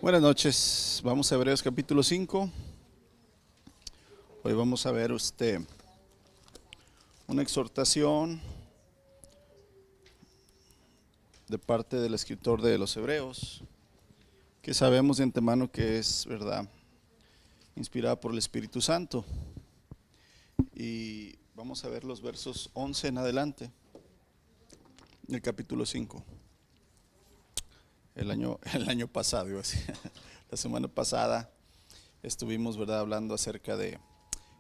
Buenas noches, vamos a Hebreos capítulo 5. Hoy vamos a ver una exhortación de parte del escritor de los Hebreos, que sabemos de antemano que es verdad, inspirada por el Espíritu Santo. Y vamos a ver los versos 11 en adelante del capítulo 5. El año pasado, iba a decir, la semana pasada estuvimos, verdad, hablando acerca de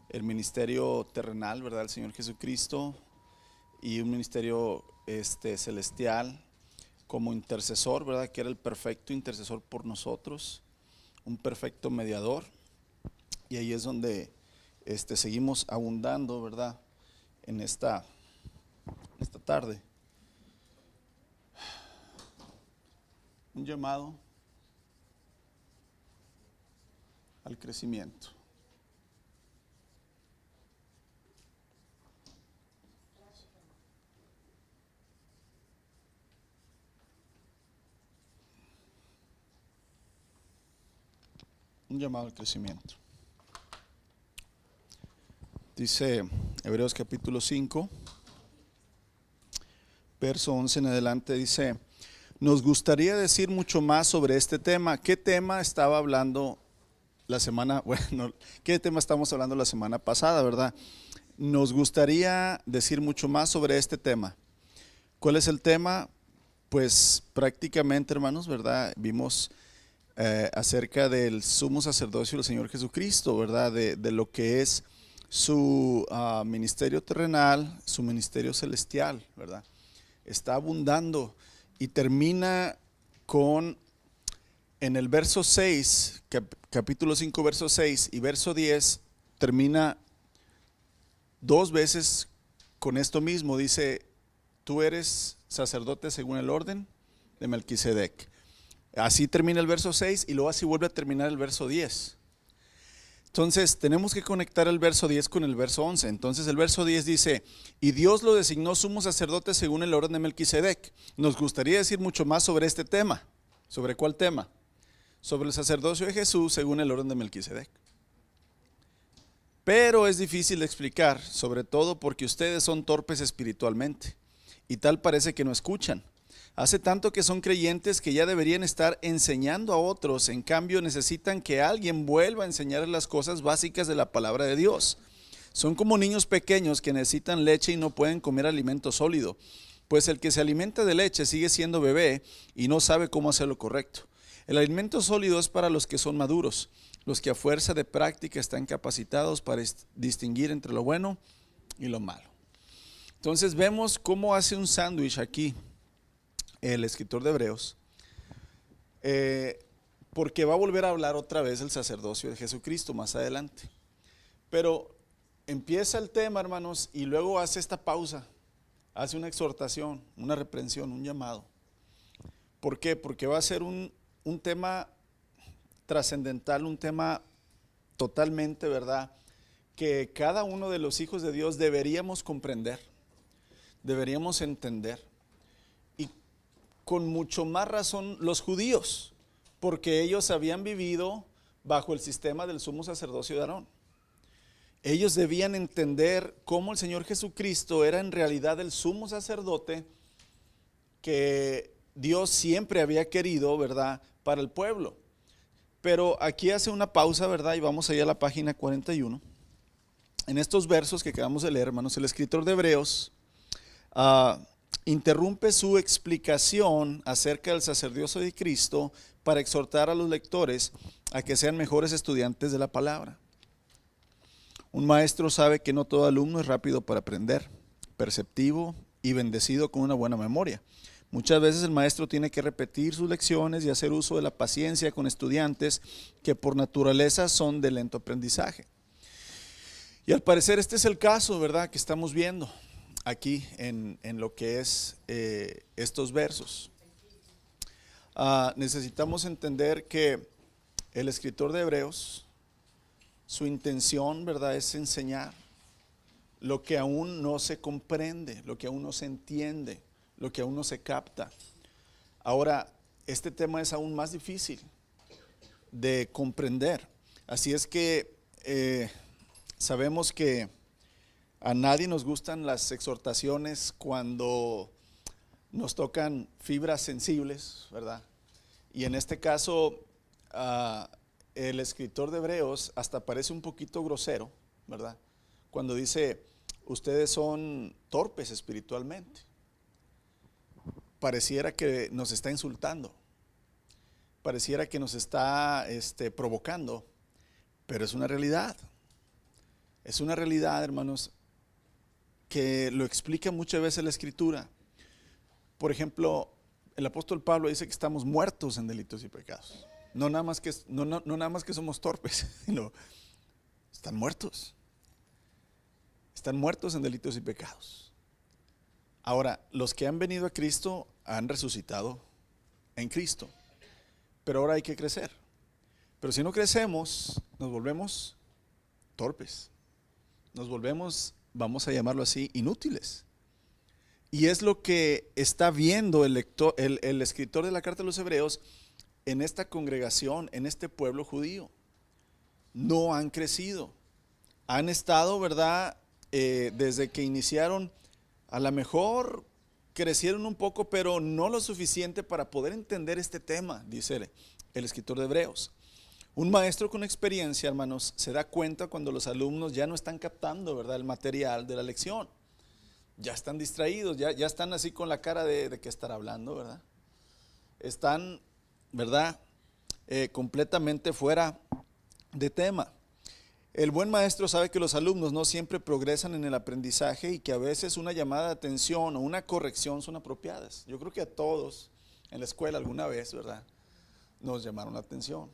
el ministerio terrenal, verdad, del Señor Jesucristo, y un ministerio celestial como intercesor, verdad, que era el perfecto intercesor por nosotros, un perfecto mediador. Y ahí es donde seguimos abundando, verdad, en esta tarde. Un llamado al crecimiento. Un llamado al crecimiento. Dice Hebreos capítulo 5, verso 11 en adelante, dice: nos gustaría decir mucho más sobre este tema. ¿Qué tema estaba hablando la semana? Bueno, ¿qué tema estamos hablando la semana pasada, verdad? Nos gustaría decir mucho más sobre este tema. ¿Cuál es el tema? Pues prácticamente, hermanos, verdad, vimos acerca del sumo sacerdocio del Señor Jesucristo, verdad, de lo que es su ministerio terrenal, su ministerio celestial, verdad. Está abundando y termina con, en el verso 6, capítulo 5, verso 6 y verso 10, termina dos veces con esto mismo. Dice: tú eres sacerdote según el orden de Melquisedec. Así termina el verso 6 y luego así vuelve a terminar el verso 10. Entonces tenemos que conectar el verso 10 con el verso 11. Entonces el verso 10 dice: y Dios lo designó sumo sacerdote según el orden de Melquisedec. Nos gustaría decir mucho más sobre este tema. ¿Sobre cuál tema? Sobre el sacerdocio de Jesús según el orden de Melquisedec. Pero es difícil de explicar, sobre todo porque ustedes son torpes espiritualmente y tal parece que no escuchan. Hace tanto que son creyentes que ya deberían estar enseñando a otros. En cambio necesitan que alguien vuelva a enseñarles las cosas básicas de la palabra de Dios. Son como niños pequeños que necesitan leche y no pueden comer alimento sólido, pues el que se alimenta de leche sigue siendo bebé y no sabe cómo hacer lo correcto. El alimento sólido es para los que son maduros, los que a fuerza de práctica están capacitados para distinguir entre lo bueno y lo malo. Entonces vemos cómo hace un sándwich aquí el escritor de Hebreos, porque va a volver a hablar otra vez del sacerdocio de Jesucristo más adelante. Pero empieza el tema, hermanos, y luego hace esta pausa, hace una exhortación, una reprensión, un llamado. ¿Por qué? Porque va a ser un tema trascendental, un tema totalmente, ¿verdad?, que cada uno de los hijos de Dios deberíamos comprender, deberíamos entender. Y con mucho más razón los judíos, porque ellos habían vivido bajo el sistema del sumo sacerdocio de Aarón. Ellos debían entender cómo el Señor Jesucristo era en realidad el sumo sacerdote que Dios siempre había querido, ¿verdad?, para el pueblo. Pero aquí hace una pausa, ¿verdad? Y vamos allá a la página 41. En estos versos que acabamos de leer, hermanos, el escritor de Hebreos interrumpe su explicación acerca del sacerdocio de Cristo para exhortar a los lectores a que sean mejores estudiantes de la palabra. Un maestro sabe que no todo alumno es rápido para aprender, perceptivo y bendecido con una buena memoria. Muchas veces el maestro tiene que repetir sus lecciones y hacer uso de la paciencia con estudiantes que por naturaleza son de lento aprendizaje. Y al parecer este es el caso, ¿verdad?, que estamos viendo aquí en lo que es estos versos. Necesitamos entender que el escritor de Hebreos, su intención, ¿verdad?, es enseñar lo que aún no se comprende, lo que aún no se entiende, lo que aún no se capta. Ahora, este tema es aún más difícil de comprender. Así es que sabemos que a nadie nos gustan las exhortaciones cuando nos tocan fibras sensibles, ¿verdad? Y en este caso, el escritor de Hebreos hasta parece un poquito grosero, ¿verdad? Cuando dice, ustedes son torpes espiritualmente. Pareciera que nos está insultando, pareciera que nos está provocando, pero es una realidad. Es una realidad, hermanos, que lo explica muchas veces la Escritura. Por ejemplo, el apóstol Pablo dice que estamos muertos en delitos y pecados. No nada más que somos torpes, sino están muertos. Están muertos en delitos y pecados. Ahora, los que han venido a Cristo han resucitado en Cristo. Pero ahora hay que crecer. Pero si no crecemos, nos volvemos torpes. Nos volvemos, vamos a llamarlo así, inútiles. Y es lo que está viendo el escritor de la carta de los Hebreos en esta congregación, en este pueblo judío. No han crecido. Han estado, ¿verdad? Desde que iniciaron, a lo mejor crecieron un poco, pero no lo suficiente para poder entender este tema, dice el escritor de Hebreos. Un maestro con experiencia, hermanos, se da cuenta cuando los alumnos ya no están captando, ¿verdad?, el material de la lección. Ya están distraídos, ya están así con la cara de qué estar hablando, ¿verdad? Están, ¿verdad?, completamente fuera de tema. El buen maestro sabe que los alumnos no siempre progresan en el aprendizaje y que a veces una llamada de atención o una corrección son apropiadas. Yo creo que a todos en la escuela alguna vez, ¿verdad?, nos llamaron la atención.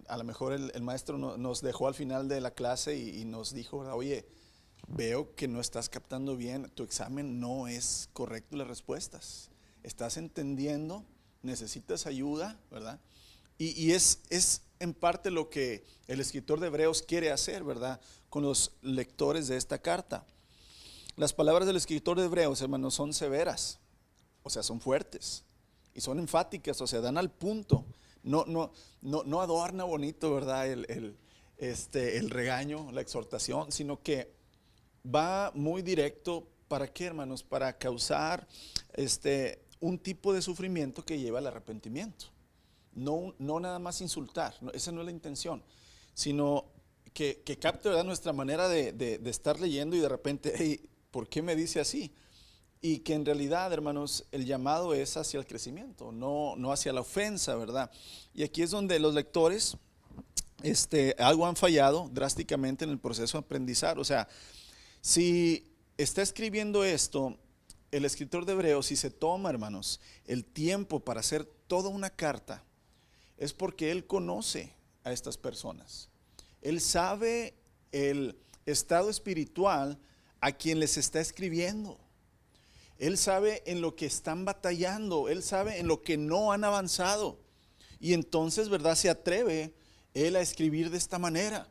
A lo mejor el maestro nos dejó al final de la clase y nos dijo, ¿verdad?, oye, veo que no estás captando bien, tu examen no es correcto las respuestas. Estás entendiendo, necesitas ayuda, ¿verdad? Y es en parte lo que el escritor de Hebreos quiere hacer, ¿verdad?, con los lectores de esta carta. Las palabras del escritor de Hebreos, hermanos, son severas, o sea, son fuertes y son enfáticas, o sea, dan al punto. No adorna bonito, ¿verdad?, el regaño, la exhortación, sino que va muy directo. ¿Para qué, hermanos? Para causar un tipo de sufrimiento que lleva al arrepentimiento. No nada más insultar, esa no es la intención, sino que capte, ¿verdad?, nuestra manera de estar leyendo y de repente, hey, ¿por qué me dice así? Y que en realidad, hermanos, el llamado es hacia el crecimiento, no hacia la ofensa, ¿verdad? Y aquí es donde los lectores algo han fallado drásticamente en el proceso de aprendizar. O sea, si está escribiendo esto, el escritor de Hebreos, si se toma, hermanos, el tiempo para hacer toda una carta, es porque él conoce a estas personas. Él sabe el estado espiritual a quien les está escribiendo. Él sabe en lo que están batallando, él sabe en lo que no han avanzado. Y entonces, ¿verdad?, se atreve él a escribir de esta manera.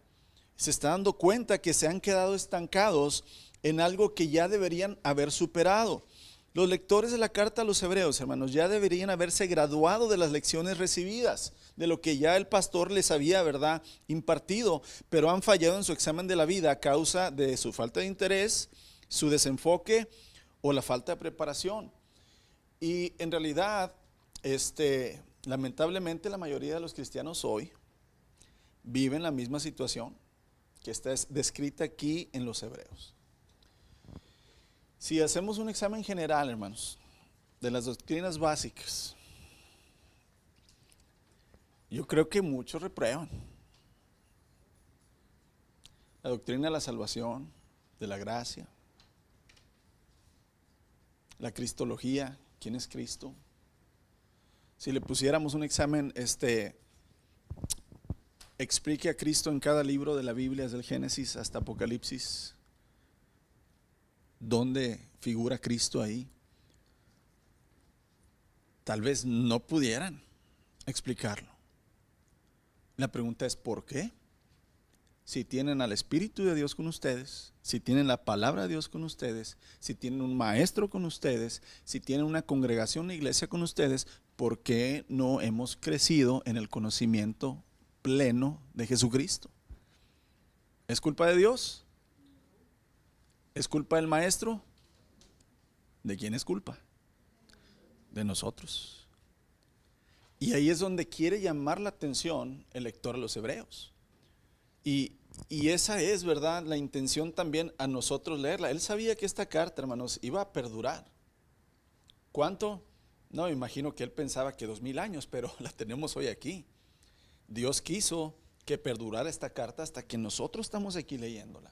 Se está dando cuenta que se han quedado estancados en algo que ya deberían haber superado. Los lectores de la carta a los Hebreos, hermanos, ya deberían haberse graduado de las lecciones recibidas, de lo que ya el pastor les había, ¿verdad?, impartido, pero han fallado en su examen de la vida a causa de su falta de interés, su desenfoque o la falta de preparación. Y en realidad, lamentablemente la mayoría de los cristianos hoy viven la misma situación que está descrita aquí en los Hebreos. Si hacemos un examen general, hermanos, de las doctrinas básicas, yo creo que muchos reprueban. La doctrina de la salvación, de la gracia, la cristología, ¿quién es Cristo? Si le pusiéramos un examen, explique a Cristo en cada libro de la Biblia, desde el Génesis hasta Apocalipsis, ¿dónde figura Cristo ahí? Tal vez no pudieran explicarlo. La pregunta es ¿por qué? Si tienen al Espíritu de Dios con ustedes, si tienen la palabra de Dios con ustedes, si tienen un maestro con ustedes, si tienen una congregación, una iglesia con ustedes, ¿por qué no hemos crecido en el conocimiento pleno de Jesucristo? ¿Es culpa de Dios? ¿Es culpa del maestro? ¿De quién es culpa? De nosotros. Y ahí es donde quiere llamar la atención el lector a los hebreos. Y esa es, ¿verdad?, la intención también a nosotros leerla. Él sabía que esta carta, hermanos, iba a perdurar. ¿Cuánto? No, me imagino que él pensaba que 2000 años, pero la tenemos hoy aquí. Dios quiso que perdurara esta carta hasta que nosotros estamos aquí leyéndola.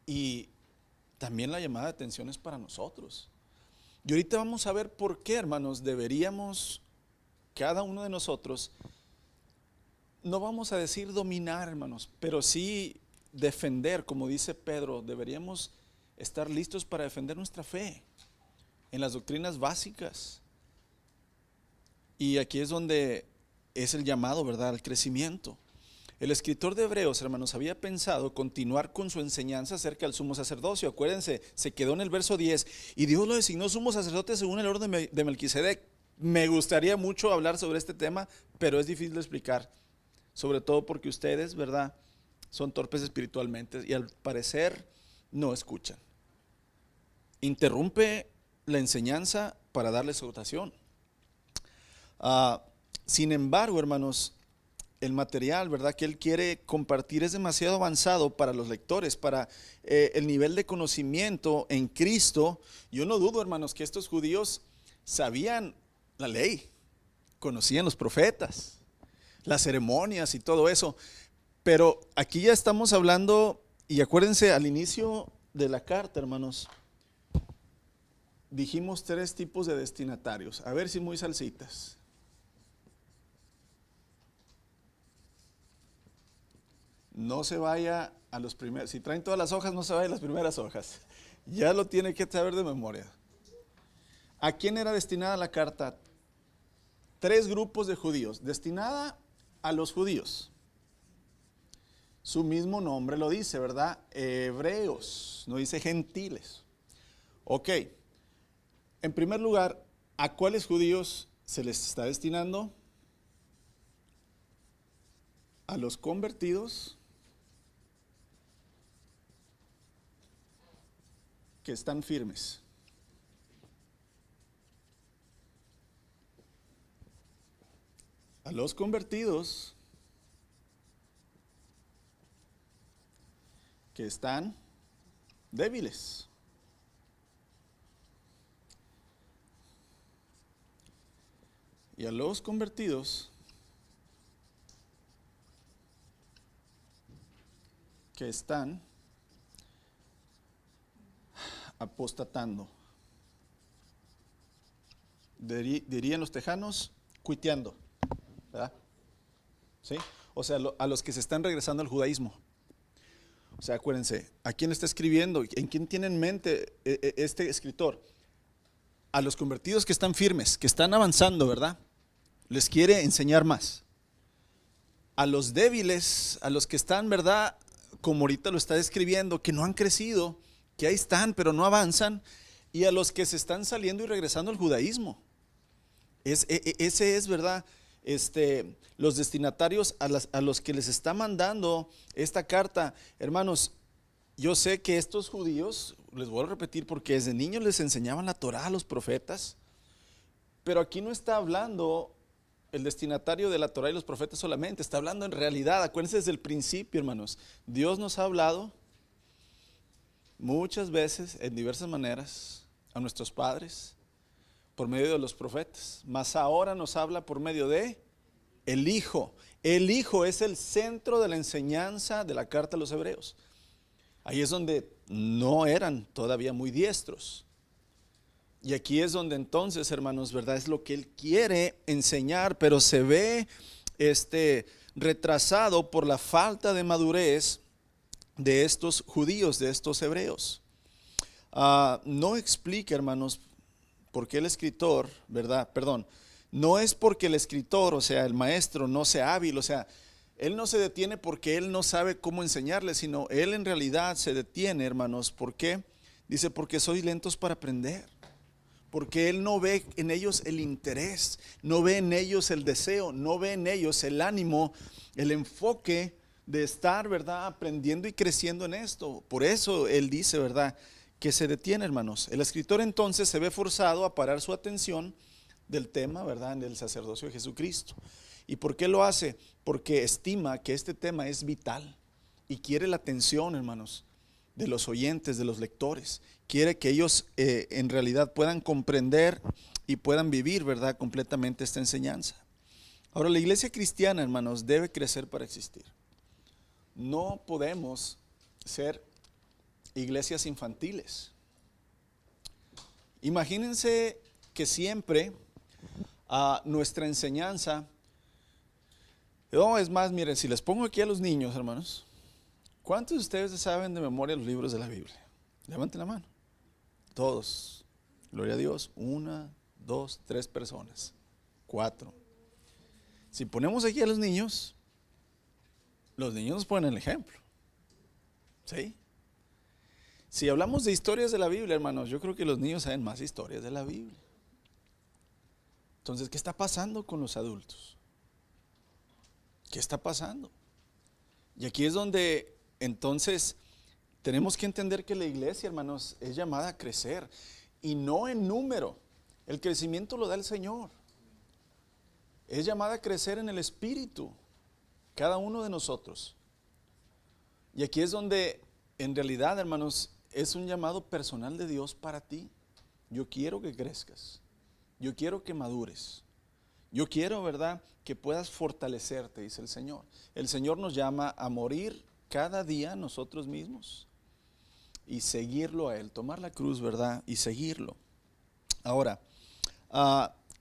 Y también la llamada de atención es para nosotros. Y ahorita vamos a ver por qué, hermanos, deberíamos, cada uno de nosotros, no vamos a decir dominar, hermanos, pero sí defender, como dice Pedro. Deberíamos estar listos para defender nuestra fe en las doctrinas básicas. Y aquí es donde es el llamado, ¿verdad?, al crecimiento. El escritor de Hebreos, hermanos, había pensado continuar con su enseñanza acerca del sumo sacerdocio. Acuérdense, se quedó en el verso 10, y Dios lo designó sumo sacerdote según el orden de Melquisedec. Me gustaría mucho hablar sobre este tema, pero es difícil de explicar, sobre todo porque ustedes, ¿verdad?, son torpes espiritualmente y al parecer no escuchan. Interrumpe la enseñanza para darle exhortación. Sin embargo, hermanos, el material, ¿verdad?, que él quiere compartir es demasiado avanzado para los lectores, para el nivel de conocimiento en Cristo. Yo no dudo, hermanos, que estos judíos sabían la ley, conocían los profetas, las ceremonias y todo eso, pero aquí ya estamos hablando, y acuérdense, al inicio de la carta, hermanos, dijimos 3 tipos de destinatarios. A ver si muy salsitas. No se vaya a los primeros, si traen todas las hojas, no se vaya a las primeras hojas. Ya lo tiene que saber de memoria. ¿A quién era destinada la carta? 3 grupos de judíos, destinada a los judíos. Su mismo nombre lo dice, ¿verdad? Hebreos, no dice gentiles. Ok, en primer lugar, ¿a cuáles judíos se les está destinando? A los convertidos que están firmes. A los convertidos que están débiles. Y a los convertidos que están apostatando. Dirían los tejanos, cuiteando, ¿verdad? ¿Sí? O sea, a los que se están regresando al judaísmo. O sea, acuérdense, ¿a quién está escribiendo? ¿En quién tiene en mente este escritor? A los convertidos que están firmes, que están avanzando, ¿verdad? Les quiere enseñar más. A los débiles, a los que están, ¿verdad?, como ahorita lo está describiendo, que no han crecido, que ahí están, pero no avanzan. Y a los que se están saliendo y regresando al judaísmo. Ese es, ¿verdad?, los destinatarios a los que les está mandando esta carta. Hermanos, yo sé que estos judíos, les voy a repetir, porque desde niños les enseñaban la Torá a los profetas, pero aquí no está hablando el destinatario de la Torá y los profetas solamente, está hablando en realidad. Acuérdense, desde el principio, hermanos, Dios nos ha hablado muchas veces, en diversas maneras, a nuestros padres, por medio de los profetas, mas ahora nos habla por medio de el Hijo. El Hijo es el centro de la enseñanza de la carta a los hebreos. Ahí es donde no eran todavía muy diestros. Y aquí es donde entonces, hermanos, ¿verdad?, es lo que él quiere enseñar, pero se ve retrasado por la falta de madurez de estos judíos, de estos hebreos. No explica, hermanos, por qué el escritor, ¿verdad? Perdón, no es porque el escritor, o sea, el maestro, no sea hábil, o sea, él no se detiene porque él no sabe cómo enseñarle, sino él en realidad se detiene, hermanos. ¿Por qué? Dice, porque sois lentos para aprender. porque Él no ve en ellos el interés, no ve en ellos el deseo, no ve en ellos el ánimo, el enfoque de estar, ¿verdad?, aprendiendo y creciendo en esto. Por eso Él dice, ¿verdad?, que se detiene, hermanos. El escritor entonces se ve forzado a parar su atención del tema, ¿verdad?, del sacerdocio de Jesucristo. ¿Y por qué lo hace? Porque estima que este tema es vital y quiere la atención, hermanos, de los oyentes, de los lectores. Quiere que ellos en realidad puedan comprender y puedan vivir, ¿verdad?, completamente esta enseñanza. Ahora, la iglesia cristiana, hermanos, debe crecer para existir. No podemos ser iglesias infantiles. Imagínense que siempre nuestra enseñanza, es más, miren, si les pongo aquí a los niños, hermanos, ¿cuántos de ustedes saben de memoria los libros de la Biblia? Levanten la mano. Todos. Gloria a Dios. 1, 2, 3 personas. 4. Si ponemos aquí a los niños nos ponen el ejemplo. ¿Sí? Si hablamos de historias de la Biblia, hermanos, yo creo que los niños saben más historias de la Biblia. Entonces, ¿qué está pasando con los adultos? ¿Qué está pasando? Y aquí es donde entonces tenemos que entender que la iglesia, hermanos, es llamada a crecer y no en número. El crecimiento lo da el Señor. Es llamada a crecer en el espíritu, cada uno de nosotros. Y aquí es donde en realidad, hermanos, es un llamado personal de Dios para ti. Yo quiero que crezcas. Yo quiero que madures. Yo quiero, ¿verdad?, que puedas fortalecerte, dice el Señor. El Señor nos llama a morir cada día nosotros mismos y seguirlo a Él, tomar la cruz, ¿verdad?, y seguirlo. Ahora,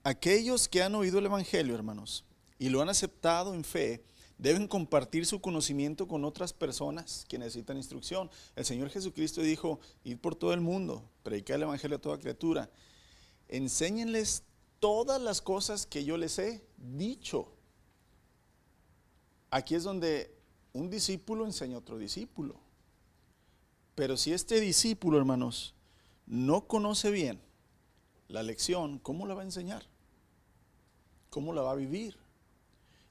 aquellos que han oído el Evangelio, hermanos, y lo han aceptado en fe, deben compartir su conocimiento con otras personas que necesitan instrucción. El Señor Jesucristo dijo: id por todo el mundo, predicar el Evangelio a toda criatura, enséñenles todas las cosas que yo les he dicho. Aquí es donde un discípulo enseña a otro discípulo. Pero si este discípulo, hermanos, no conoce bien la lección, ¿cómo la va a enseñar? ¿Cómo la va a vivir?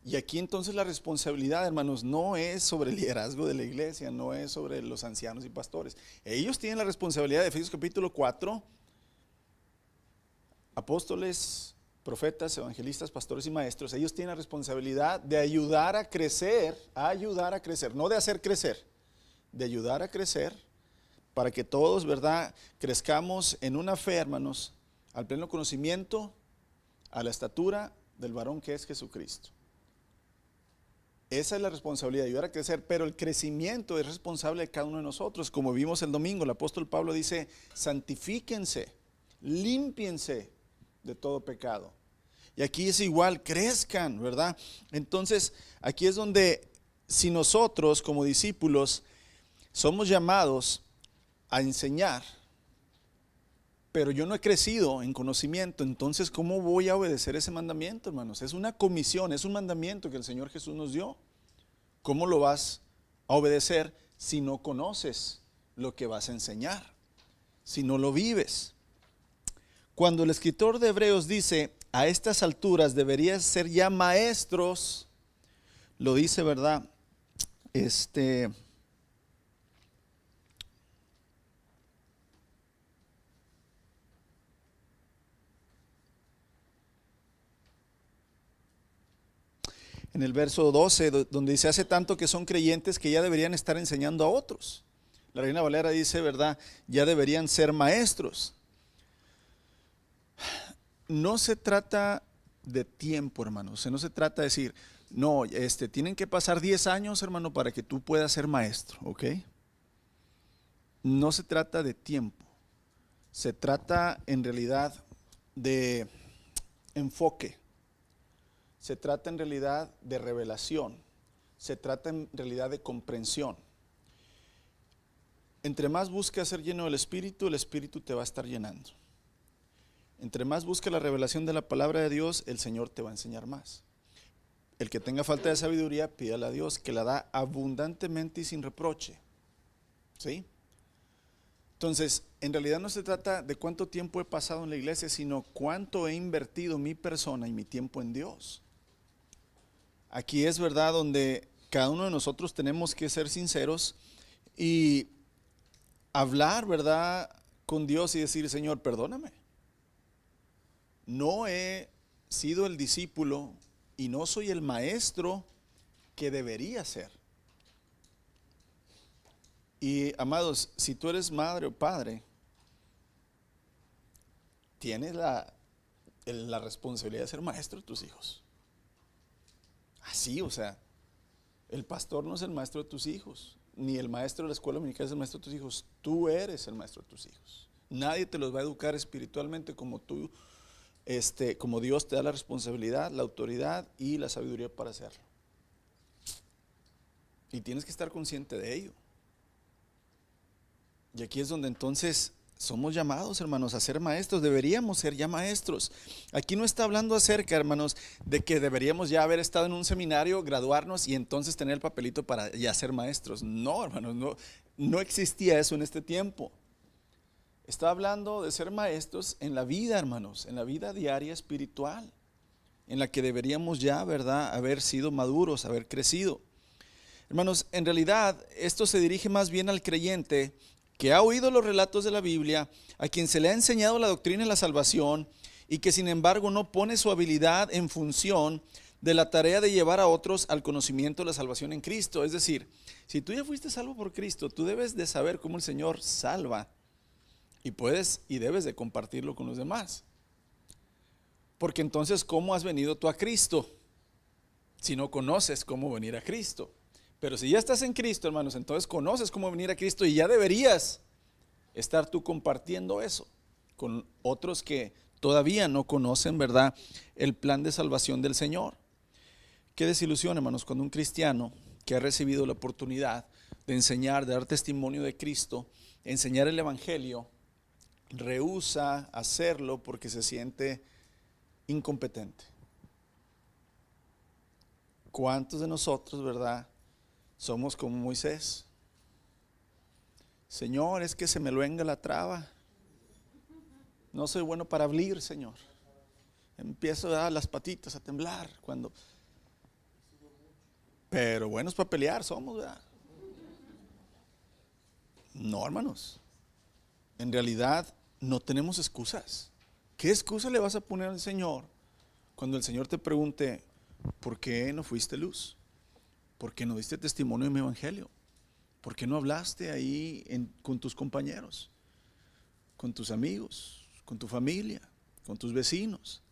Y aquí entonces la responsabilidad, hermanos, no es sobre el liderazgo de la iglesia, no es sobre los ancianos y pastores. Ellos tienen la responsabilidad, de Efesios capítulo 4, apóstoles, profetas, evangelistas, pastores y maestros. Ellos tienen la responsabilidad de ayudar a crecer, no de hacer crecer, de ayudar a crecer para que todos, ¿verdad?, crezcamos en una fe, hermanos, al pleno conocimiento, a la estatura del varón que es Jesucristo. Esa es la responsabilidad, de ayudar a crecer, pero el crecimiento es responsable de cada uno de nosotros. Como vimos el domingo, el apóstol Pablo dice: santifíquense, límpiense de todo pecado. Y aquí es igual, crezcan, ¿verdad? Entonces, aquí es donde, si nosotros como discípulos somos llamados a enseñar, pero yo no he crecido en conocimiento, entonces ¿cómo voy a obedecer ese mandamiento, hermanos? Es una comisión, es un mandamiento que el Señor Jesús nos dio. ¿Cómo lo vas a obedecer si no conoces lo que vas a enseñar? Si no lo vives. Cuando el escritor de Hebreos dice: a estas alturas deberías ser ya maestros, lo dice, ¿verdad? En el verso 12, donde dice: hace tanto que son creyentes que ya deberían estar enseñando a otros. La Reina Valera dice, ¿verdad?, ya deberían ser maestros. No se trata de tiempo, hermanos. No se trata de decir: no, tienen que pasar 10 años, hermano, para que tú puedas ser maestro, ¿ok? No se trata de tiempo. Se trata en realidad de enfoque. Se trata en realidad de revelación. Se trata en realidad de comprensión. Entre más buscas ser lleno del Espíritu, el Espíritu te va a estar llenando. Entre más busques la revelación de la palabra de Dios, el Señor te va a enseñar más. El que tenga falta de sabiduría, pídale a Dios, que la da abundantemente y sin reproche. ¿Sí? Entonces, en realidad no se trata de cuánto tiempo he pasado en la iglesia, sino cuánto he invertido mi persona y mi tiempo en Dios. Aquí es verdad donde cada uno de nosotros tenemos que ser sinceros y hablar, ¿verdad?, con Dios y decir, Señor, perdóname. No he sido el discípulo y no soy el maestro que debería ser. Y amados, si tú eres madre o padre, tienes la responsabilidad de ser maestro de tus hijos. Así, o sea, el pastor no es el maestro de tus hijos, ni el maestro de la escuela dominical es el maestro de tus hijos. Tú eres el maestro de tus hijos. Nadie te los va a educar espiritualmente como tú, como Dios te da la responsabilidad, la autoridad y la sabiduría para hacerlo. Y tienes que estar consciente de ello. Y aquí es donde entonces somos llamados, hermanos, a ser maestros. Deberíamos ser ya maestros. Aquí no está hablando acerca, hermanos, de que deberíamos ya haber estado en un seminario, graduarnos y entonces tener el papelito para ya ser maestros. No, hermanos, no existía eso en este tiempo. Está hablando de ser maestros en la vida, hermanos, en la vida diaria espiritual, en la que deberíamos ya, ¿verdad?, haber sido maduros, haber crecido. Hermanos, en realidad esto se dirige más bien al creyente que ha oído los relatos de la Biblia, a quien se le ha enseñado la doctrina de la salvación y que sin embargo no pone su habilidad en función de la tarea de llevar a otros al conocimiento de la salvación en Cristo. Es decir, si tú ya fuiste salvo por Cristo, tú debes de saber cómo el Señor salva y puedes y debes de compartirlo con los demás. Porque entonces, ¿cómo has venido tú a Cristo si no conoces cómo venir a Cristo? Pero si ya estás en Cristo, hermanos, entonces conoces cómo venir a Cristo y ya deberías estar tú compartiendo eso con otros que todavía no conocen, ¿verdad?, el plan de salvación del Señor. Qué desilusión, hermanos, cuando un cristiano que ha recibido la oportunidad de enseñar, de dar testimonio de Cristo, enseñar el Evangelio, rehúsa hacerlo porque se siente incompetente. ¿Cuántos de nosotros, verdad, somos como Moisés? Señor, es que se me luenga la traba. No soy bueno para hablar, Señor. Empiezo a dar las patitas a temblar cuando. Pero buenos para pelear somos, ¿verdad? No, hermanos. En realidad no tenemos excusas. ¿Qué excusa le vas a poner al Señor cuando el Señor te pregunte, ¿por qué no fuiste luz? ¿Por qué no diste testimonio de mi evangelio? ¿Por qué no hablaste ahí con tus compañeros, con tus amigos, con tu familia, con tus vecinos?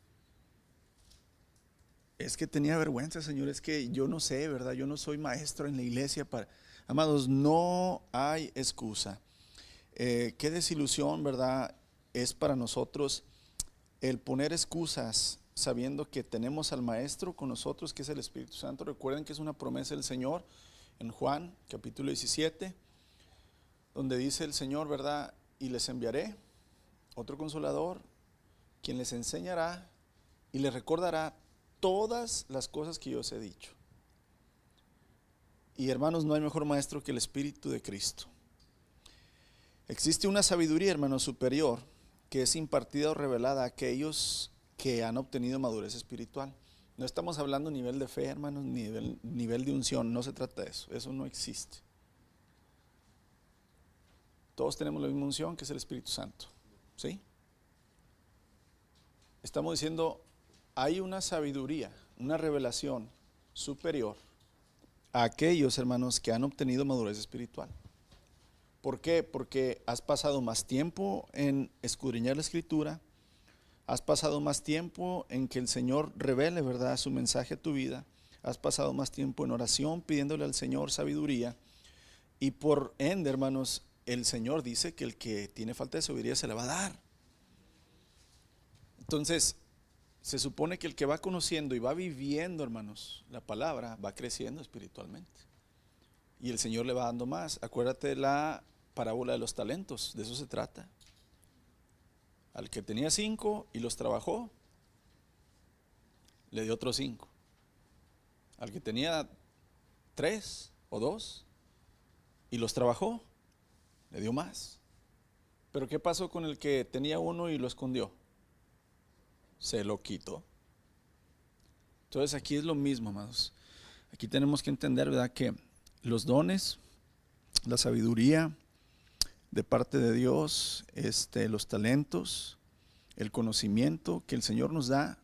Es que tenía vergüenza, Señor, es que yo no sé, ¿verdad? Yo no soy maestro en la iglesia. Amados, no hay excusa. Qué desilusión, ¿verdad?, es para nosotros el poner excusas sabiendo que tenemos al Maestro con nosotros, que es el Espíritu Santo. Recuerden que es una promesa del Señor en Juan capítulo 17, donde dice el Señor, ¿verdad?, y les enviaré otro consolador, quien les enseñará y les recordará todas las cosas que yo os he dicho. Y hermanos, no hay mejor maestro que el Espíritu de Cristo. Existe una sabiduría, hermanos, superior, que es impartida o revelada a aquellos que han obtenido madurez espiritual. No estamos hablando nivel de fe, hermanos, nivel de unción, no se trata de eso, eso no existe. Todos tenemos la misma unción, que es el Espíritu Santo, ¿sí? Estamos diciendo, hay una sabiduría, una revelación superior a aquellos, hermanos, que han obtenido madurez espiritual. ¿Por qué? Porque has pasado más tiempo en escudriñar la Escritura, has pasado más tiempo en que el Señor revele, ¿verdad?, su mensaje a tu vida, has pasado más tiempo en oración pidiéndole al Señor sabiduría, y por ende, hermanos, el Señor dice que el que tiene falta de sabiduría se la va a dar. Entonces, se supone que el que va conociendo y va viviendo, hermanos, la palabra, va creciendo espiritualmente. Y el Señor le va dando más. Acuérdate de la parábola de los talentos, de eso se trata. Al que tenía 5 y los trabajó, le dio otros 5. Al que tenía 3 o 2 y los trabajó, le dio más. Pero ¿qué pasó con el que tenía uno y lo escondió? Se lo quitó. Entonces aquí es lo mismo, amados. Aquí tenemos que entender, ¿verdad?, que los dones, la sabiduría de parte de Dios, los talentos, el conocimiento que el Señor nos da,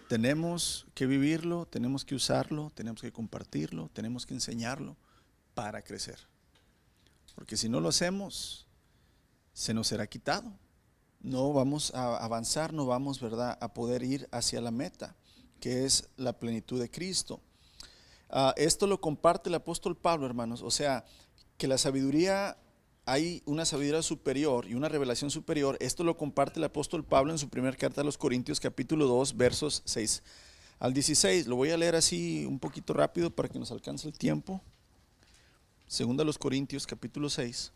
tenemos que vivirlo, tenemos que usarlo, tenemos que compartirlo, tenemos que enseñarlo para crecer. Porque si no lo hacemos, se nos será quitado. No vamos a avanzar, no vamos, ¿verdad?, a poder ir hacia la meta, que es la plenitud de Cristo. Esto lo comparte el apóstol Pablo, hermanos. O sea, que la sabiduría, hay una sabiduría superior y una revelación superior. Esto lo comparte el apóstol Pablo en su primera carta a los Corintios, capítulo 2, versos 6 al 16. Lo voy a leer así un poquito rápido para que nos alcance el tiempo. Segunda a los Corintios, capítulo 6,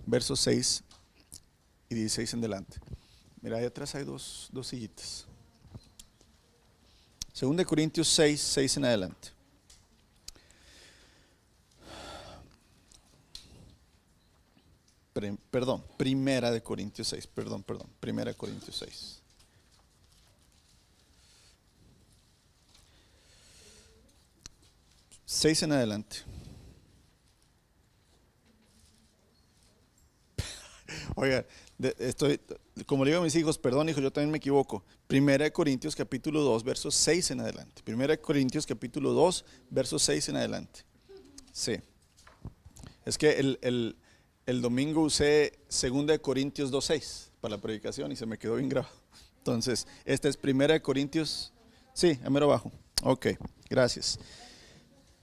versos 6 y 16 en delante. Mira, ahí atrás hay dos sillitas. Segunda de Corintios 6, 6 en adelante. Perdón, Primera de Corintios 6, Primera de Corintios 6. Seis en adelante. Oiga, como le digo a mis hijos, perdón, hijo, yo también me equivoco. Primera de Corintios capítulo 2, versos 6 en adelante. Primera de Corintios capítulo 2, versos 6 en adelante. Sí. Es que el domingo usé Segunda de Corintios 2:6 para la predicación y se me quedó bien grabado. Entonces, esta es Primera de Corintios, sí, a mero abajo. Ok, gracias.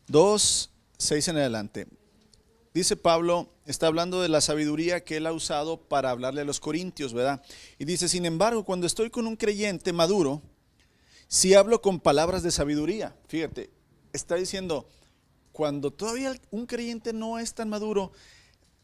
2:6 en adelante. Dice Pablo, está hablando de la sabiduría que él ha usado para hablarle a los corintios, ¿verdad? Y dice, sin embargo, cuando estoy con un creyente maduro, sí hablo con palabras de sabiduría. Fíjate, está diciendo, cuando todavía un creyente no es tan maduro,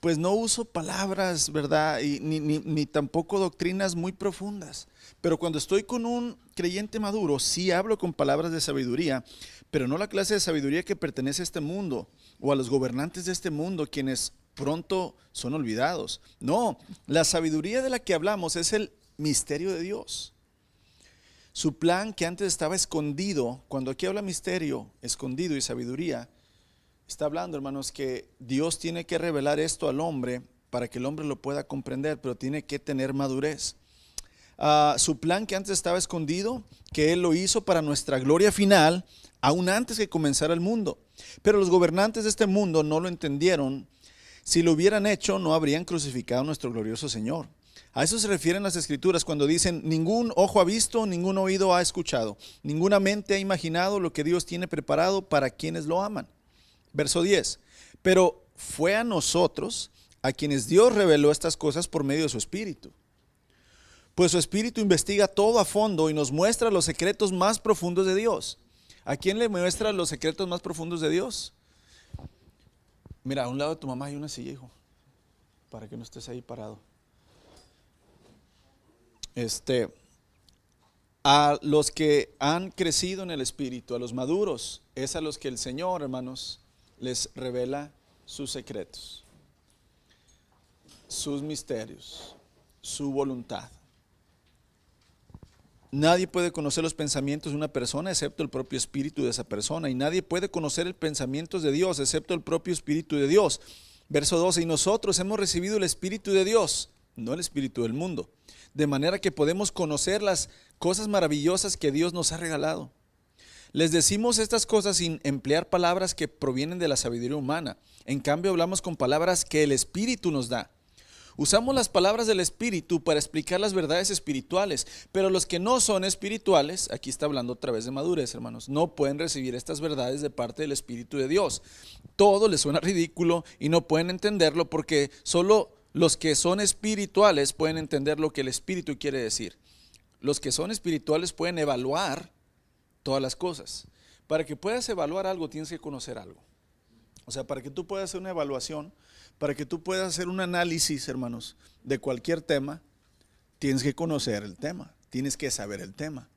pues no uso palabras, ¿verdad? Y ni tampoco doctrinas muy profundas. Pero cuando estoy con un creyente maduro, sí hablo con palabras de sabiduría, pero no la clase de sabiduría que pertenece a este mundo o a los gobernantes de este mundo, quienes pronto son olvidados. No, la sabiduría de la que hablamos es el misterio de Dios. Su plan que antes estaba escondido, cuando aquí habla misterio, escondido y sabiduría, está hablando, hermanos, que Dios tiene que revelar esto al hombre para que el hombre lo pueda comprender, pero tiene que tener madurez. Su plan que antes estaba escondido, que Él lo hizo para nuestra gloria final, aún antes que comenzara el mundo. Pero los gobernantes de este mundo no lo entendieron. Si lo hubieran hecho, no habrían crucificado a nuestro glorioso Señor. A eso se refieren las Escrituras cuando dicen, ningún ojo ha visto, ningún oído ha escuchado, ninguna mente ha imaginado lo que Dios tiene preparado para quienes lo aman. Verso 10, pero fue a nosotros a quienes Dios reveló estas cosas por medio de su Espíritu. Pues su Espíritu investiga todo a fondo y nos muestra los secretos más profundos de Dios. ¿A quién le muestra los secretos más profundos de Dios? Mira, a un lado de tu mamá hay una silla, hijo, para que no estés ahí parado. A los que han crecido en el Espíritu, a los maduros, es a los que el Señor, hermanos, les revela sus secretos, sus misterios, su voluntad. Nadie puede conocer los pensamientos de una persona excepto el propio espíritu de esa persona, y nadie puede conocer el pensamiento de Dios excepto el propio espíritu de Dios. Verso 12, y nosotros hemos recibido el Espíritu de Dios, no el espíritu del mundo, de manera que podemos conocer las cosas maravillosas que Dios nos ha regalado. Les decimos estas cosas sin emplear palabras que provienen de la sabiduría humana. En cambio, hablamos con palabras que el Espíritu nos da. Usamos las palabras del Espíritu para explicar las verdades espirituales, pero los que no son espirituales, aquí está hablando otra vez de madurez, hermanos, no pueden recibir estas verdades de parte del Espíritu de Dios. Todo les suena ridículo y no pueden entenderlo porque solo los que son espirituales pueden entender lo que el Espíritu quiere decir. Los que son espirituales pueden evaluar todas las cosas. Para que puedas evaluar algo, tienes que conocer algo. O sea, para que tú puedas hacer una evaluación, para que tú puedas hacer un análisis, hermanos, de cualquier tema, tienes que conocer el tema, tienes que saber el tema.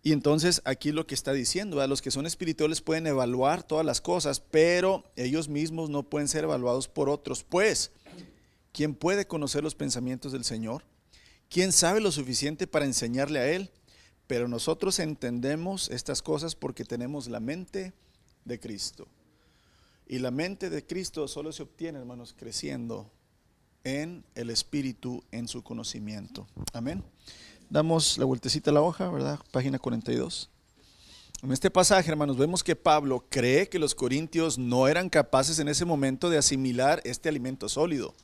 Y entonces aquí lo que está diciendo, ¿verdad? Los que son espirituales pueden evaluar todas las cosas, pero ellos mismos no pueden ser evaluados por otros. Pues, ¿Quién puede conocer los pensamientos del Señor? ¿Quién sabe lo suficiente para enseñarle a Él? Pero nosotros entendemos estas cosas porque tenemos la mente de Cristo. Y la mente de Cristo solo se obtiene, hermanos, creciendo en el Espíritu, en su conocimiento. Amén. Damos la vueltecita a la hoja, ¿verdad? Página 42. En este pasaje, hermanos, vemos que Pablo cree que los corintios no eran capaces en ese momento de asimilar este alimento sólido,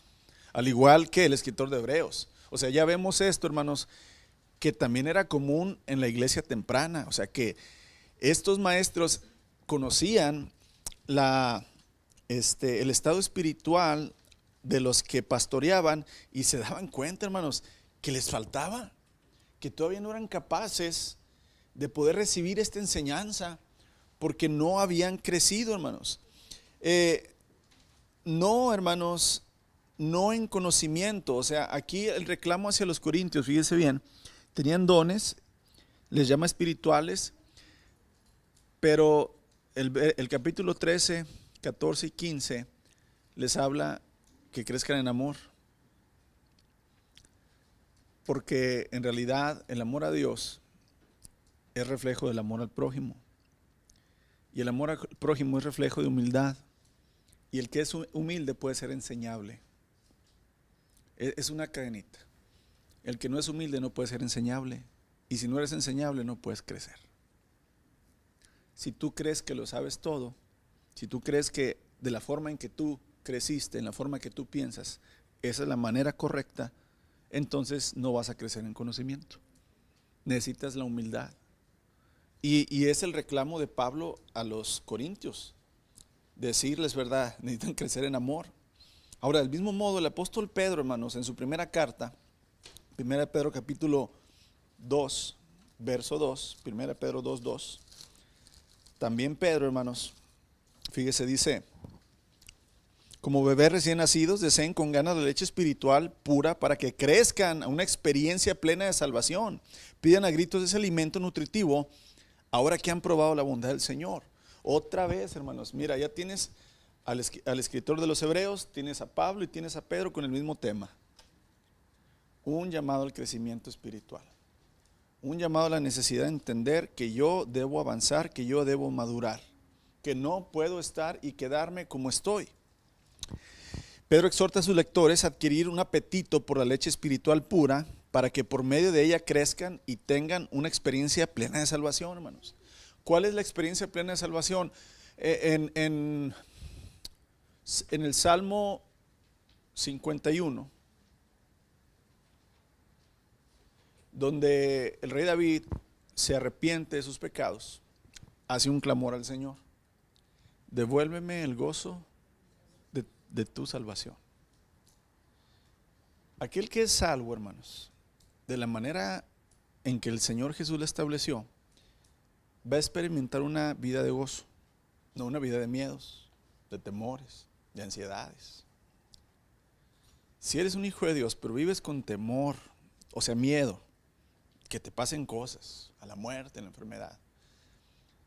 al igual que el escritor de Hebreos. O sea, ya vemos esto, hermanos, que también era común en la iglesia temprana. O sea, que estos maestros conocían el estado espiritual de los que pastoreaban y se daban cuenta, hermanos, que les faltaba, que todavía no eran capaces de poder recibir esta enseñanza porque no habían crecido, hermanos. No, hermanos, no en conocimiento. O sea, aquí el reclamo hacia los corintios, fíjese bien, tenían dones, les llama espirituales, pero el capítulo 13, 14 y 15 les habla que crezcan en amor. Porque en realidad el amor a Dios es reflejo del amor al prójimo. Y el amor al prójimo es reflejo de humildad. Y el que es humilde puede ser enseñable. Es una cadenita. El que no es humilde no puede ser enseñable. Y si no eres enseñable no puedes crecer. Si tú crees que lo sabes todo, si tú crees que de la forma en que tú creciste, en la forma que tú piensas, esa es la manera correcta, entonces no vas a crecer en conocimiento. Necesitas la humildad. Y es el reclamo de Pablo a los corintios. Decirles, ¿verdad? Necesitan crecer en amor. Ahora, del mismo modo, el apóstol Pedro, hermanos, en su primera carta, 1 Pedro capítulo 2, verso 2, 1 Pedro 2, 2, también Pedro, hermanos, fíjese, dice: como bebés recién nacidos, deseen con ganas la leche espiritual pura para que crezcan a una experiencia plena de salvación. Pidan a gritos ese alimento nutritivo ahora que han probado la bondad del Señor. Otra vez, hermanos, mira, ya tienes al escritor de los Hebreos, tienes a Pablo y tienes a Pedro con el mismo tema. Un llamado al crecimiento espiritual. Un llamado a la necesidad de entender que yo debo avanzar, que yo debo madurar, que no puedo estar y quedarme como estoy. Pedro exhorta a sus lectores a adquirir un apetito por la leche espiritual pura para que por medio de ella crezcan y tengan una experiencia plena de salvación, hermanos. ¿Cuál es la experiencia plena de salvación? En el Salmo 51, donde el rey David se arrepiente de sus pecados, hace un clamor al Señor: devuélveme el gozo de tu salvación. Aquel que es salvo, hermanos, de la manera en que el Señor Jesús le estableció, va a experimentar una vida de gozo, no una vida de miedos, de temores, de ansiedades. Si eres un hijo de Dios, pero vives con temor, o sea, miedo, que te pasen cosas, a la muerte, a la enfermedad.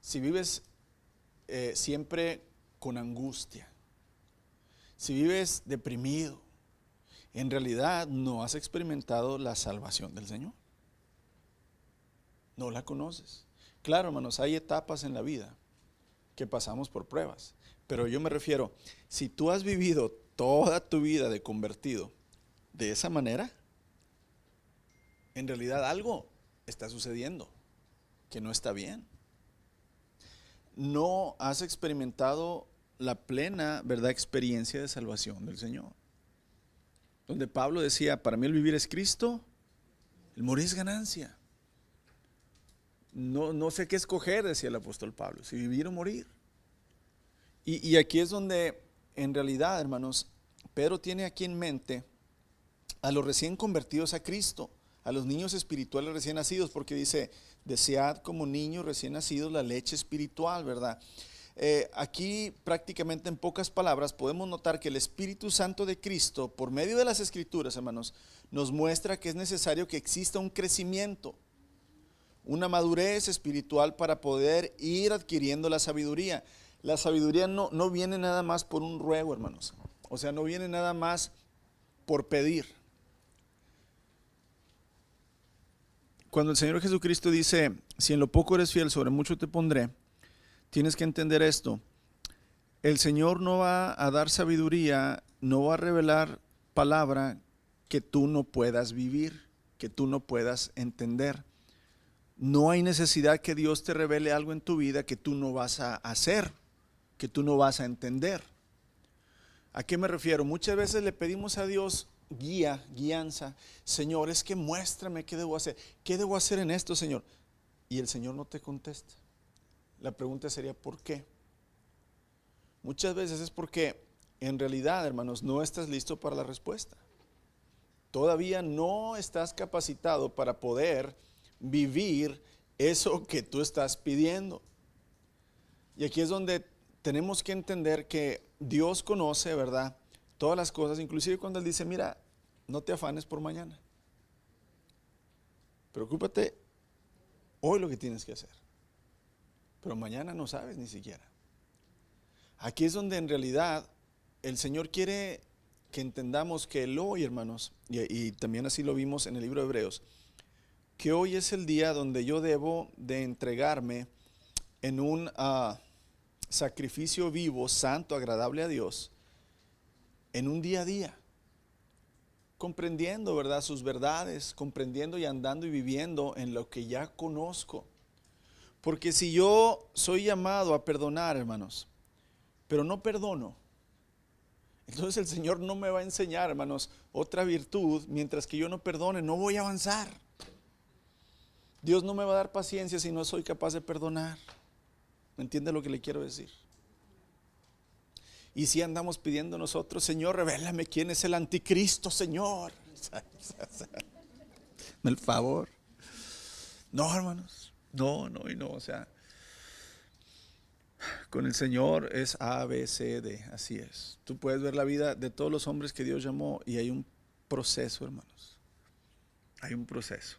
Si vives siempre con angustia, si vives deprimido, en realidad no has experimentado la salvación del Señor. No la conoces. Claro, hermanos, hay etapas en la vida que pasamos por pruebas, pero yo me refiero, si tú has vivido toda tu vida de convertido de esa manera, en realidad algo está sucediendo que no está bien. No has experimentado la plena, ¿verdad?, experiencia de salvación del Señor. Donde Pablo decía: para mí el vivir es Cristo, el morir es ganancia. No sé qué escoger, decía el apóstol Pablo, si vivir o morir. Y aquí es donde, en realidad, hermanos, Pedro tiene aquí en mente a los recién convertidos a Cristo, a los niños espirituales recién nacidos, porque dice: desead como niños recién nacidos la leche espiritual, ¿verdad? Aquí prácticamente en pocas palabras podemos notar que el Espíritu Santo de Cristo, por medio de las Escrituras, hermanos, nos muestra que es necesario que exista un crecimiento, una madurez espiritual para poder ir adquiriendo la sabiduría. La sabiduría no viene nada más por un ruego, hermanos. O sea, no viene nada más por pedir. Cuando el Señor Jesucristo dice, si en lo poco eres fiel, sobre mucho te pondré, tienes que entender esto. El Señor no va a dar sabiduría, no va a revelar palabra que tú no puedas vivir, que tú no puedas entender. No hay necesidad que Dios te revele algo en tu vida que tú no vas a hacer, que tú no vas a entender. ¿A qué me refiero? Muchas veces le pedimos a Dios guianza. Señor, es que muéstrame qué debo hacer. ¿Qué debo hacer en esto, Señor? Y el Señor no te contesta. La pregunta sería, ¿por qué? Muchas veces es porque en realidad, hermanos, no estás listo para la respuesta. Todavía no estás capacitado para poder vivir eso que tú estás pidiendo. Y aquí es donde tenemos que entender que Dios conoce, ¿verdad?, todas las cosas, inclusive cuando Él dice, mira, no te afanes por mañana. Preocúpate hoy lo que tienes que hacer. Pero mañana no sabes ni siquiera. Aquí es donde en realidad el Señor quiere que entendamos que el hoy, hermanos, y también así lo vimos en el libro de Hebreos, que hoy es el día donde yo debo de entregarme en un sacrificio vivo, santo, agradable a Dios, en un día a día, comprendiendo, ¿verdad?, sus verdades, comprendiendo y andando y viviendo en lo que ya conozco. Porque si yo soy llamado a perdonar, hermanos, pero no perdono, entonces el Señor no me va a enseñar, hermanos, otra virtud. Mientras que yo no perdone, no voy a avanzar. Dios no me va a dar paciencia si no soy capaz de perdonar. ¿Me entiende lo que le quiero decir? Y si andamos pidiendo nosotros, Señor, revélame quién es el anticristo, Señor. El favor. No, hermanos. No, no y no. O sea, con el Señor es A, B, C, D. Así es. Tú puedes ver la vida de todos los hombres que Dios llamó y hay un proceso, hermanos. Hay un proceso.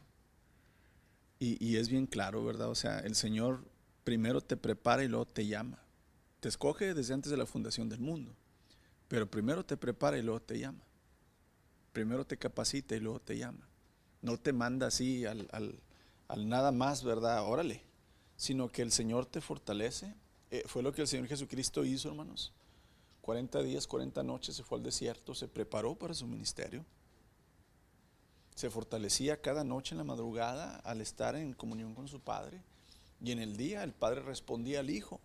Y es bien claro, ¿verdad? O sea, el Señor primero te prepara y luego te llama. Te escoge desde antes de la fundación del mundo. Pero primero te prepara y luego te llama. Primero te capacita y luego te llama. No te manda así al nada más, ¿verdad? Órale. Sino que el Señor te fortalece. Fue lo que el Señor Jesucristo hizo, hermanos. 40 días, 40 noches se fue al desierto, se preparó para su ministerio. Se fortalecía cada noche en la madrugada al estar en comunión con su Padre. Y en el día el Padre respondía al Hijo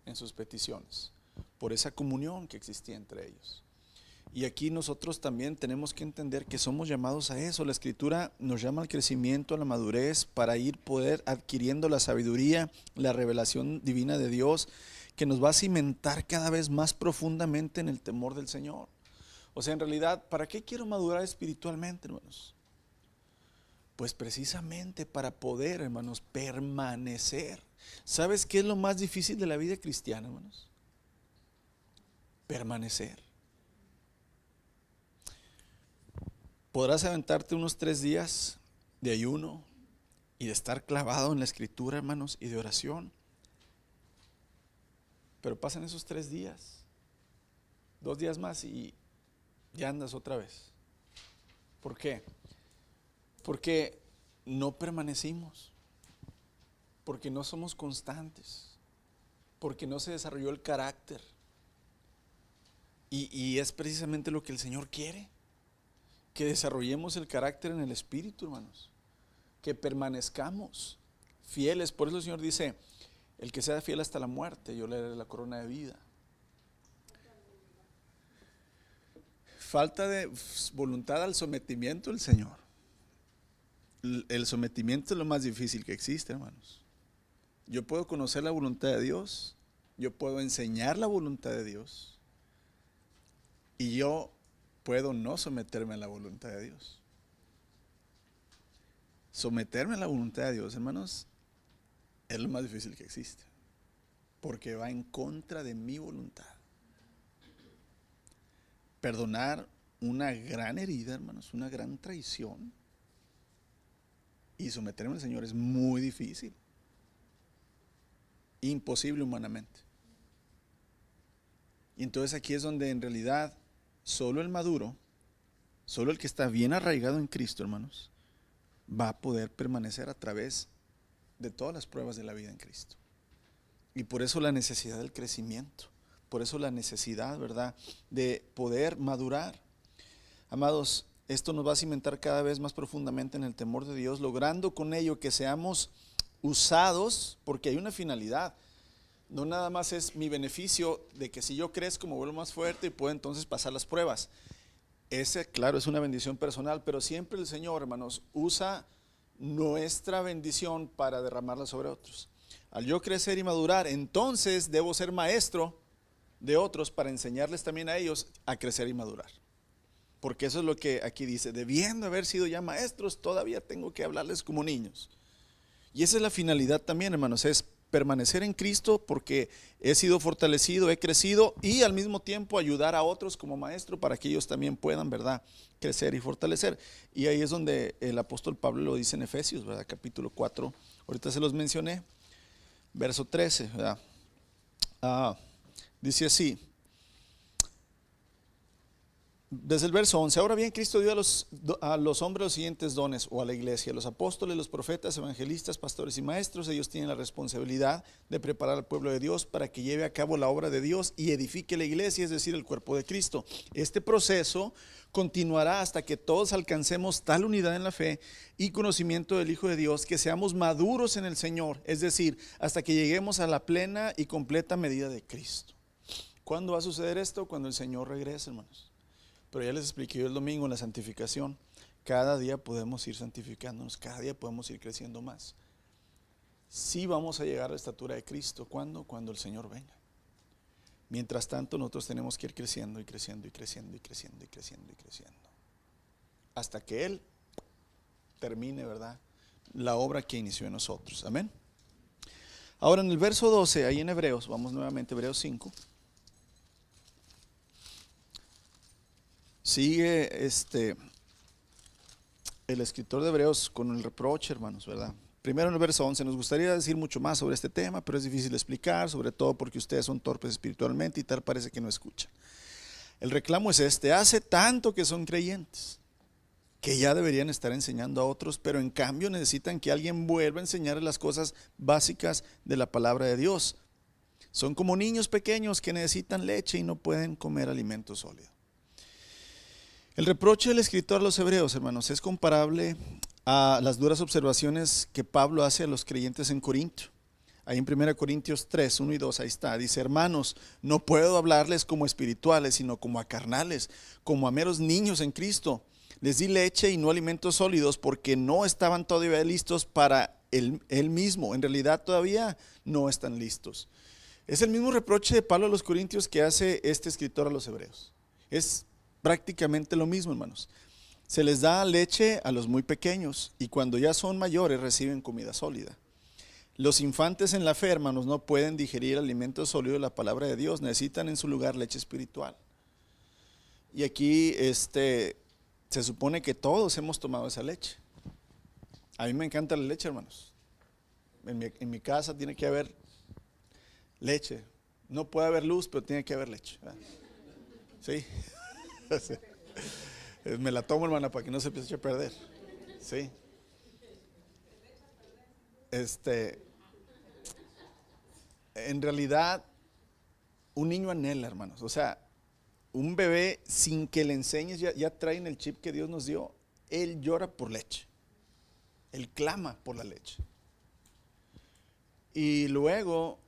en sus peticiones, por esa comunión que existía entre ellos. Y aquí nosotros también tenemos que entender que somos llamados a eso. La Escritura nos llama al crecimiento, a la madurez, para ir poder adquiriendo la sabiduría, la revelación divina de Dios, que nos va a cimentar cada vez más profundamente en el temor del Señor. O sea, en realidad, ¿para qué quiero madurar espiritualmente, hermanos? Pues precisamente para poder, hermanos, permanecer. ¿Sabes qué es lo más difícil de la vida cristiana, hermanos? Permanecer. Podrás aventarte unos 3 días de ayuno y de estar clavado en la Escritura, hermanos, y de oración. Pero pasan esos 3 días, 2 días más y ya andas otra vez. ¿Por qué? Porque no permanecimos, porque no somos constantes, porque no se desarrolló el carácter. Y es precisamente lo que el Señor quiere, que desarrollemos el carácter en el Espíritu, hermanos, que permanezcamos fieles. Por eso el Señor dice, el que sea fiel hasta la muerte, yo le daré la corona de vida. Falta de voluntad al sometimiento del Señor. El sometimiento es lo más difícil que existe, hermanos. Yo puedo conocer la voluntad de Dios, yo puedo enseñar la voluntad de Dios, y yo puedo no someterme a la voluntad de Dios. Someterme a la voluntad de Dios, hermanos, es lo más difícil que existe, porque va en contra de mi voluntad. Perdonar una gran herida, hermanos, una gran traición, y someterme al Señor es muy difícil, imposible humanamente. Y entonces aquí es donde en realidad solo el maduro Solo el que está bien arraigado en Cristo, hermanos, va a poder permanecer a través de todas las pruebas de la vida en Cristo. Y por eso la necesidad del crecimiento, por eso la necesidad, ¿verdad?, de poder madurar. Amados, esto nos va a cimentar cada vez más profundamente en el temor de Dios, logrando con ello que seamos usados, porque hay una finalidad. No nada más es mi beneficio de que si yo crezco me vuelvo más fuerte y puedo entonces pasar las pruebas. Ese, claro, es una bendición personal, pero siempre el Señor, hermanos, usa nuestra bendición para derramarla sobre otros. Al yo crecer y madurar, entonces debo ser maestro de otros para enseñarles también a ellos a crecer y madurar. Porque eso es lo que aquí dice, debiendo haber sido ya maestros, todavía tengo que hablarles como niños. Y esa es la finalidad también, hermanos, es permanecer en Cristo porque he sido fortalecido, he crecido y al mismo tiempo ayudar a otros como maestro para que ellos también puedan, ¿verdad?, crecer y fortalecer. Y ahí es donde el apóstol Pablo lo dice en Efesios, ¿verdad?, capítulo 4, ahorita se los mencioné, verso 13, ¿verdad? Dice así, desde el verso 11, ahora bien Cristo dio a los hombres los siguientes dones, o a la iglesia: los apóstoles, los profetas, evangelistas, pastores y maestros. Ellos tienen la responsabilidad de preparar al pueblo de Dios para que lleve a cabo la obra de Dios y edifique la iglesia, es decir, el cuerpo de Cristo. Este proceso continuará hasta que todos alcancemos tal unidad en la fe y conocimiento del Hijo de Dios, que seamos maduros en el Señor, es decir, hasta que lleguemos a la plena y completa medida de Cristo. ¿Cuándo va a suceder esto? Cuando el Señor regrese, hermanos. Pero ya les expliqué yo el domingo en la santificación. Cada día podemos ir santificándonos, cada día podemos ir creciendo más. Sí vamos a llegar a la estatura de Cristo. ¿Cuándo? Cuando el Señor venga. Mientras tanto, nosotros tenemos que ir creciendo y creciendo y creciendo y creciendo y creciendo y creciendo. Hasta que Él termine, ¿verdad?, la obra que inició en nosotros. Amén. Ahora en el verso 12, ahí en Hebreos, vamos nuevamente a Hebreos 5. Sigue el escritor de Hebreos con el reproche, hermanos, ¿verdad? Primero en el verso 11, nos gustaría decir mucho más sobre este tema, pero es difícil de explicar, sobre todo porque ustedes son torpes espiritualmente y tal parece que no escuchan. El reclamo es este: hace tanto que son creyentes, que ya deberían estar enseñando a otros, pero en cambio necesitan que alguien vuelva a enseñarles las cosas básicas de la palabra de Dios. Son como niños pequeños que necesitan leche y no pueden comer alimento sólido. El reproche del escritor a los hebreos, hermanos, es comparable a las duras observaciones que Pablo hace a los creyentes en Corinto. Ahí en 1 Corintios 3, 1 y 2, ahí está. Dice: hermanos, no puedo hablarles como espirituales, sino como a carnales, como a meros niños en Cristo. Les di leche y no alimentos sólidos porque no estaban todavía listos para él mismo. En realidad todavía no están listos. Es el mismo reproche de Pablo a los corintios que hace este escritor a los hebreos. Es prácticamente lo mismo, hermanos. Se les da leche a los muy pequeños y cuando ya son mayores reciben comida sólida. Los infantes en la fe, hermanos, no pueden digerir alimento sólido de la palabra de Dios, necesitan en su lugar leche espiritual. Y aquí se supone que todos hemos tomado esa leche. A mí me encanta la leche, hermanos. En mi casa tiene que haber leche. No puede haber luz, pero tiene que haber leche, ¿verdad? Sí. Sí. Me la tomo, hermana, para que no se empiece a perder. Sí. En realidad, un niño anhela, hermanos. O sea, un bebé, sin que le enseñes, ya traen el chip que Dios nos dio. Él llora por leche. Él clama por la leche. Y luego,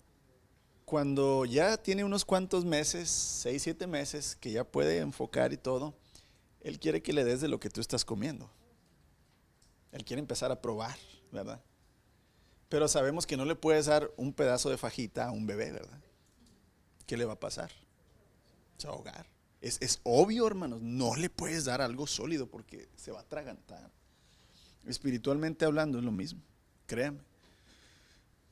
cuando ya tiene unos cuantos meses, 6, 7 meses, que ya puede enfocar y todo, Él quiere que le des de lo que tú estás comiendo. Él quiere empezar a probar, ¿verdad? Pero sabemos que no le puedes dar un pedazo de fajita a un bebé, ¿verdad? ¿Qué le va a pasar? Se va a ahogar. Es obvio, hermanos, no le puedes dar algo sólido porque se va a atragantar. Espiritualmente hablando es lo mismo, créanme.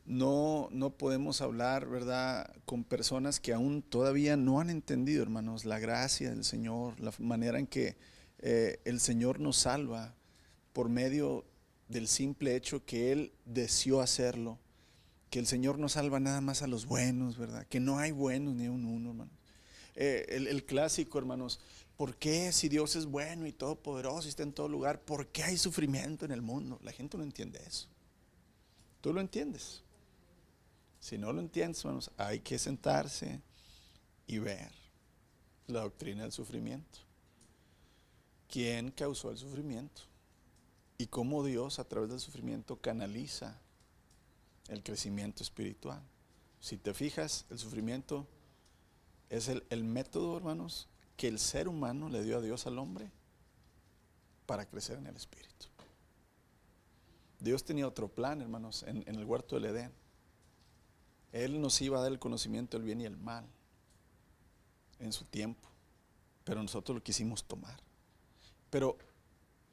No podemos hablar, ¿verdad?, con personas que aún todavía no han entendido, hermanos, la gracia del Señor, la manera en que el Señor nos salva por medio del simple hecho que Él deseó hacerlo, que el Señor no salva nada más a los buenos, ¿verdad?, que no hay buenos ni un uno, hermanos. El clásico, hermanos, ¿por qué si Dios es bueno y todopoderoso y está en todo lugar, por qué hay sufrimiento en el mundo? La gente no entiende eso. ¿Tú lo entiendes? Si no lo entiendes, hermanos, hay que sentarse y ver la doctrina del sufrimiento. ¿Quién causó el sufrimiento? Y cómo Dios a través del sufrimiento canaliza el crecimiento espiritual. Si te fijas, el sufrimiento es el método, hermanos, que el ser humano le dio a Dios al hombre para crecer en el espíritu. Dios tenía otro plan, hermanos, en el huerto del Edén. Él nos iba a dar el conocimiento del bien y el mal en su tiempo, pero nosotros lo quisimos tomar. Pero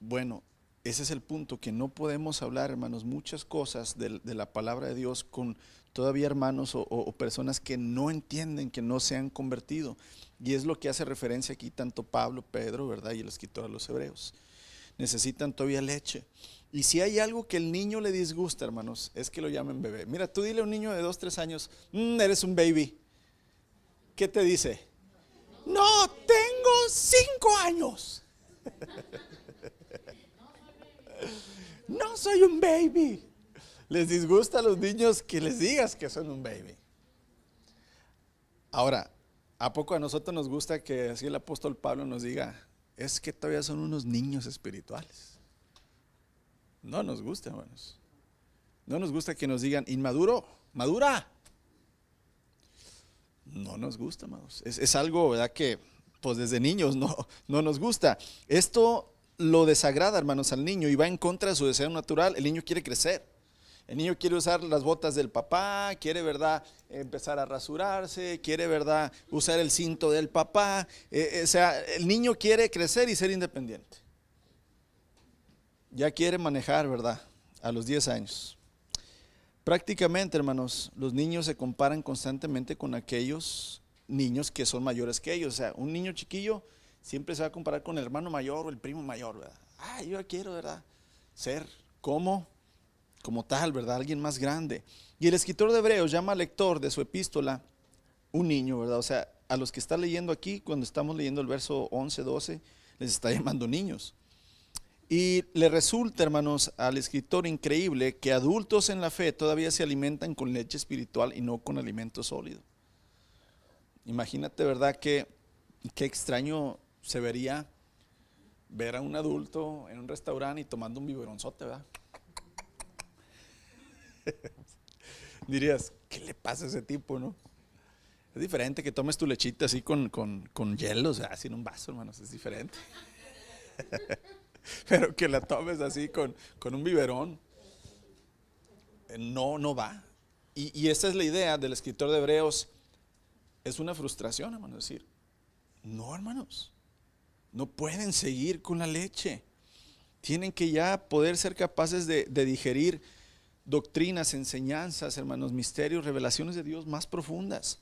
bueno, ese es el punto, que no podemos hablar, hermanos, muchas cosas de la palabra de Dios con todavía hermanos o personas que no entienden, que no se han convertido. Y es lo que hace referencia aquí tanto Pablo, Pedro, ¿verdad? Y el escritor a los hebreos. Necesitan todavía leche. Y si hay algo que el niño le disgusta, hermanos, es que lo llamen bebé. Mira, tú dile a un niño de 2, 3 años, eres un baby. ¿Qué te dice? No, tengo 5 años. No soy un baby. Les disgusta a los niños que les digas que son un baby. Ahora, ¿a poco a nosotros nos gusta que así el apóstol Pablo nos diga, es que todavía son unos niños espirituales? No nos gusta, hermanos. No nos gusta que nos digan, inmaduro, madura. No nos gusta, hermanos. Es algo, ¿verdad? Que pues desde niños no nos gusta. Esto lo desagrada, hermanos, al niño y va en contra de su deseo natural. El niño quiere crecer. El niño quiere usar las botas del papá, quiere, ¿verdad?, empezar a rasurarse, quiere, ¿verdad?, usar el cinto del papá. O sea, el niño quiere crecer y ser independiente. Ya quiere manejar, ¿verdad?, a los 10 años. Prácticamente, hermanos, los niños se comparan constantemente con aquellos niños que son mayores que ellos. O sea, un niño chiquillo siempre se va a comparar con el hermano mayor o el primo mayor, ¿verdad? Yo quiero, ¿verdad?, ser como tal, ¿verdad?, alguien más grande. Y el escritor de Hebreos llama al lector de su epístola un niño, ¿verdad? O sea, a los que está leyendo aquí, cuando estamos leyendo el verso 11, 12, les está llamando niños. Y le resulta, hermanos, al escritor increíble que adultos en la fe todavía se alimentan con leche espiritual y no con alimento sólido. Imagínate, ¿verdad?, qué extraño se vería ver a un adulto en un restaurante y tomando un biberonzote, ¿verdad? Dirías, ¿qué le pasa a ese tipo, no? Es diferente que tomes tu lechita así con hielo, o sea, así en un vaso, hermanos, es diferente. Pero que la tomes así con un biberón, no va. Y esa es la idea del escritor de Hebreos. Es una frustración, hermanos, decir, no, hermanos, no pueden seguir con la leche. Tienen que ya poder ser capaces de digerir doctrinas, enseñanzas, hermanos, misterios, revelaciones de Dios más profundas.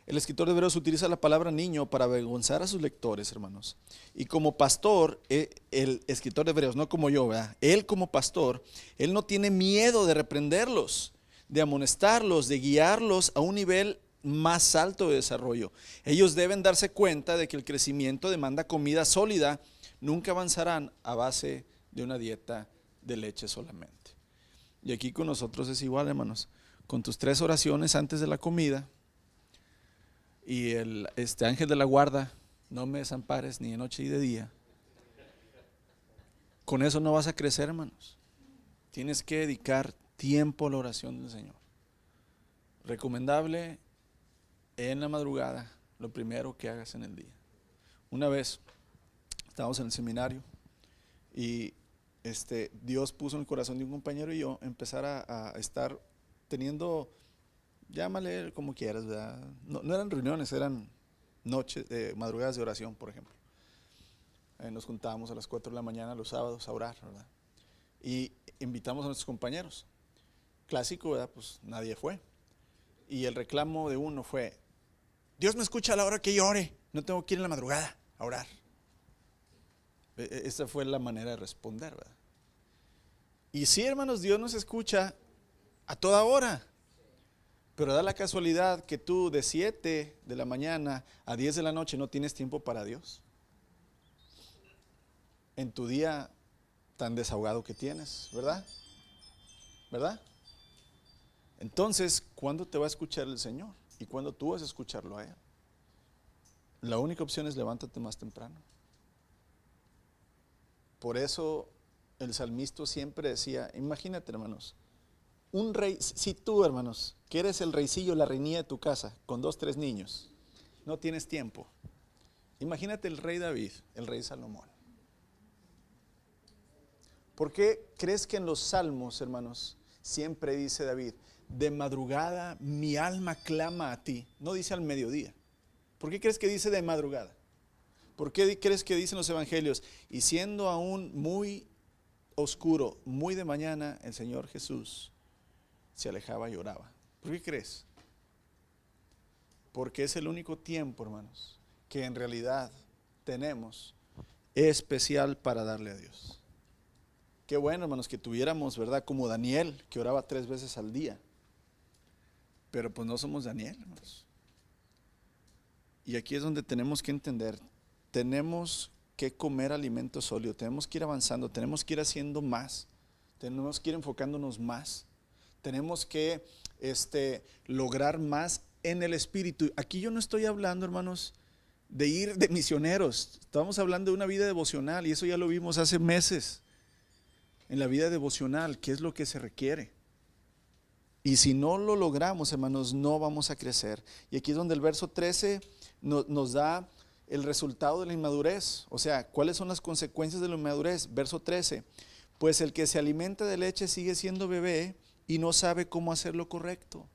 El escritor de Hebreos utiliza la palabra niño para avergonzar a sus lectores, hermanos. Y como pastor, el escritor de Hebreos, no como yo, ¿verdad?, él como pastor, él no tiene miedo de reprenderlos, de amonestarlos, de guiarlos a un nivel más alto de desarrollo. Ellos deben darse cuenta de que el crecimiento demanda comida sólida. Nunca avanzarán a base de una dieta de leche solamente. Y aquí con nosotros es igual, hermanos. Con tus 3 oraciones antes de la comida y el ángel de la guarda, no me desampares ni de noche ni de día. Con eso no vas a crecer, hermanos. Tienes que dedicar tiempo a la oración del Señor. Recomendable en la madrugada, lo primero que hagas en el día. Una vez estábamos en el seminario y Dios puso en el corazón de un compañero y yo empezar a estar teniendo, llámale como quieras, ¿verdad? No eran reuniones, eran noches, madrugadas de oración, por ejemplo. Nos juntábamos a las 4 de la mañana los sábados a orar, ¿verdad? Y invitamos a nuestros compañeros. Clásico, ¿verdad? Pues nadie fue. Y el reclamo de uno fue, Dios me escucha a la hora que yo ore, no tengo que ir en la madrugada a orar. Esa fue la manera de responder, ¿verdad? Y sí, hermanos, Dios nos escucha a toda hora, pero da la casualidad que tú de 7 de la mañana a 10 de la noche no tienes tiempo para Dios. en tu día tan desahogado que tienes, ¿verdad? ¿Verdad? Entonces, ¿cuándo te va a escuchar el Señor? ¿Y cuándo tú vas a escucharlo a Él? La única opción es levántate más temprano. Por eso el salmista siempre decía, imagínate, hermanos, un rey, si tú, hermanos, que eres el reycillo, la reinilla de tu casa, con 2, 3 niños, no tienes tiempo. Imagínate el rey David, el rey Salomón. ¿Por qué crees que en los salmos, hermanos, siempre dice David, de madrugada mi alma clama a ti? No dice al mediodía. ¿Por qué crees que dice de madrugada? ¿Por qué crees que dicen los evangelios? Y siendo aún muy oscuro, muy de mañana, el Señor Jesús se alejaba y oraba. ¿Por qué crees? Porque es el único tiempo, hermanos, que en realidad tenemos especial para darle a Dios. Qué bueno, hermanos, que tuviéramos, ¿verdad? Como Daniel, que oraba 3 veces al día. Pero pues no somos Daniel, hermanos. Y aquí es donde tenemos que entender, tenemos que comer alimento sólido, tenemos que ir avanzando, tenemos que ir haciendo más, tenemos que ir enfocándonos más, tenemos que lograr más en el espíritu. Aquí yo no estoy hablando, hermanos, de ir de misioneros, estamos hablando de una vida devocional y eso ya lo vimos hace meses. En la vida devocional, ¿qué es lo que se requiere? Y si no lo logramos, hermanos, no vamos a crecer. Y aquí es donde el verso 13 nos da el resultado de la inmadurez. O sea, ¿cuáles son las consecuencias de la inmadurez? Verso 13, pues el que se alimenta de leche sigue siendo bebé y no sabe cómo hacer lo correcto.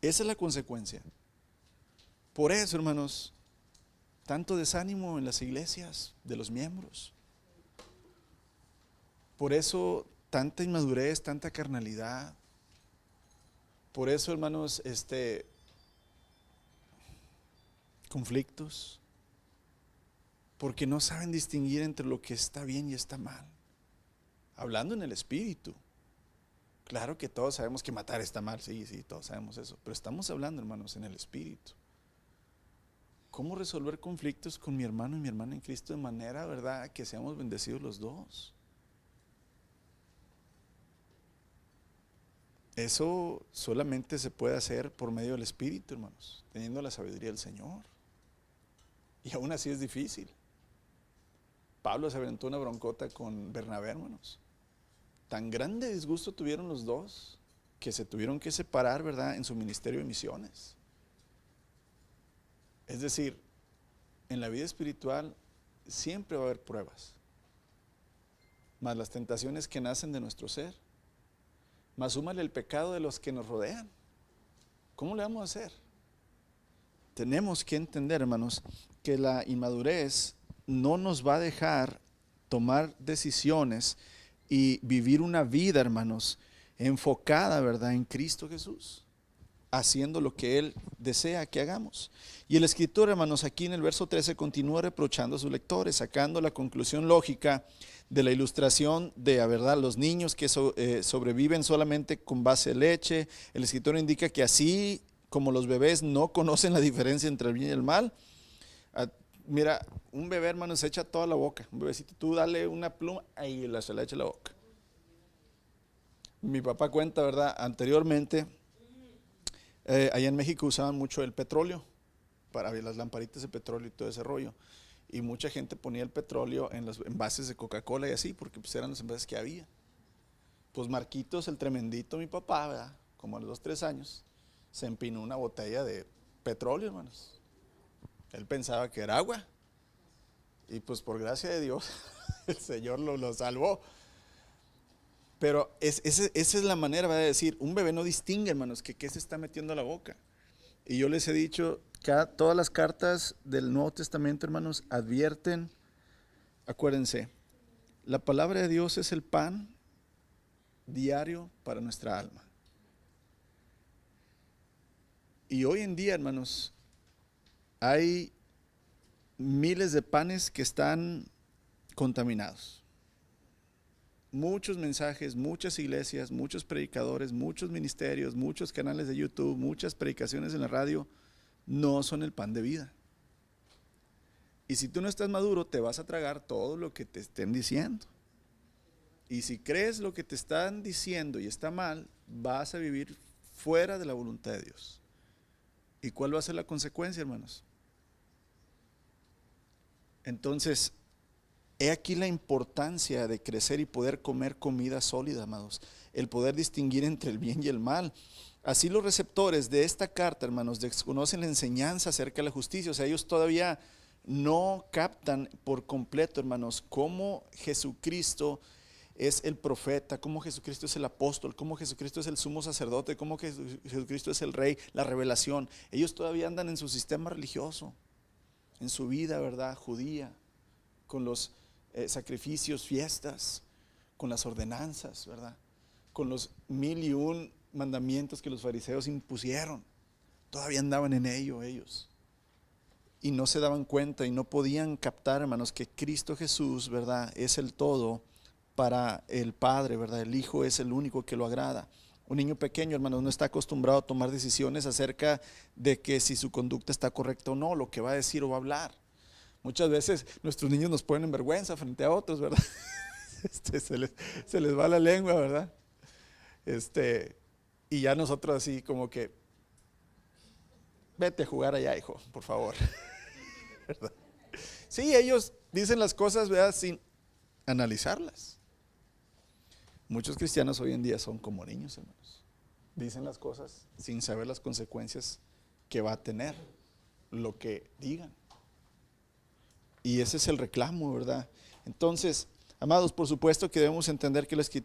Esa es la consecuencia. Por eso, hermanos, tanto desánimo en las iglesias de los miembros. Por eso tanta inmadurez, tanta carnalidad. Por eso, hermanos, conflictos. Porque no saben distinguir entre lo que está bien y está mal. Hablando en el espíritu. Claro que todos sabemos que matar está mal, sí, todos sabemos eso. Pero estamos hablando, hermanos, en el espíritu. ¿Cómo resolver conflictos con mi hermano y mi hermana en Cristo de manera, verdad, que seamos bendecidos los dos? Eso solamente se puede hacer por medio del Espíritu, hermanos, teniendo la sabiduría del Señor. Y aún así es difícil. Pablo se aventó una broncota con Bernabé, hermanos. Tan grande disgusto tuvieron los dos que se tuvieron que separar, ¿verdad?, en su ministerio de misiones. Es decir, en la vida espiritual siempre va a haber pruebas, más las tentaciones que nacen de nuestro ser, más súmale el pecado de los que nos rodean. ¿Cómo le vamos a hacer? Tenemos que entender, hermanos, que la inmadurez no nos va a dejar tomar decisiones y vivir una vida, hermanos, enfocada, ¿verdad?, en Cristo Jesús, haciendo lo que Él desea que hagamos. Y el escritor, hermanos, aquí en el verso 13 continúa reprochando a sus lectores, sacando la conclusión lógica de la ilustración de, a verdad, los niños que sobreviven solamente con base de leche. El escritor indica que así como los bebés no conocen la diferencia entre el bien y el mal, mira, un bebé, hermano, se echa toda la boca. Un bebecito, tú dale una pluma y se la echa la boca. Mi papá cuenta, ¿verdad? Anteriormente, allá en México usaban mucho el petróleo para las lamparitas de petróleo y todo ese rollo. Y mucha gente ponía el petróleo en los envases de Coca-Cola y así, porque pues eran los envases que había. Pues Marquitos, el tremendito, mi papá, ¿verdad?, como a los 2, 3 años, se empinó una botella de petróleo, hermanos. Él pensaba que era agua. Y pues por gracia de Dios, el Señor lo salvó. Pero esa es la manera de decir, un bebé no distingue, hermanos, que qué se está metiendo a la boca. Y yo les he dicho, todas las cartas del Nuevo Testamento, hermanos, advierten, acuérdense, la palabra de Dios es el pan diario para nuestra alma. Y hoy en día, hermanos, hay miles de panes que están contaminados. Muchos mensajes, muchas iglesias, muchos predicadores, muchos ministerios, muchos canales de YouTube, muchas predicaciones en la radio no son el pan de vida. Y si tú no estás maduro, te vas a tragar todo lo que te estén diciendo. Y si crees lo que te están diciendo y está mal, vas a vivir fuera de la voluntad de Dios. ¿Y cuál va a ser la consecuencia, hermanos? Entonces, he aquí la importancia de crecer y poder comer comida sólida, amados. El poder distinguir entre el bien y el mal. Así los receptores de esta carta, hermanos, desconocen la enseñanza acerca de la justicia. O sea, ellos todavía no captan por completo, hermanos, cómo Jesucristo es el profeta, cómo Jesucristo es el apóstol, cómo Jesucristo es el sumo sacerdote, cómo Jesucristo es el rey, la revelación. Ellos todavía andan en su sistema religioso, en su vida, ¿verdad?, judía, con los sacrificios, fiestas, con las ordenanzas, ¿verdad?, con los 1001 mandamientos que los fariseos impusieron. Todavía andaban en ello ellos. Y no se daban cuenta y no podían captar, hermanos, que Cristo Jesús, ¿verdad?, es el todo para el Padre, ¿verdad? El Hijo es el único que lo agrada. Un niño pequeño, hermanos, no está acostumbrado a tomar decisiones acerca de que si su conducta está correcta o no, lo que va a decir o va a hablar. Muchas veces nuestros niños nos ponen en vergüenza frente a otros, ¿verdad? Se les va la lengua, ¿verdad? Y ya nosotros así como que, vete a jugar allá, hijo, por favor. ¿Verdad? Sí, ellos dicen las cosas, ¿verdad?, sin analizarlas. Muchos cristianos hoy en día son como niños, hermanos. Dicen las cosas sin saber las consecuencias que va a tener lo que digan. Y ese es el reclamo, ¿verdad? Entonces, amados, por supuesto que debemos entender que la Escritura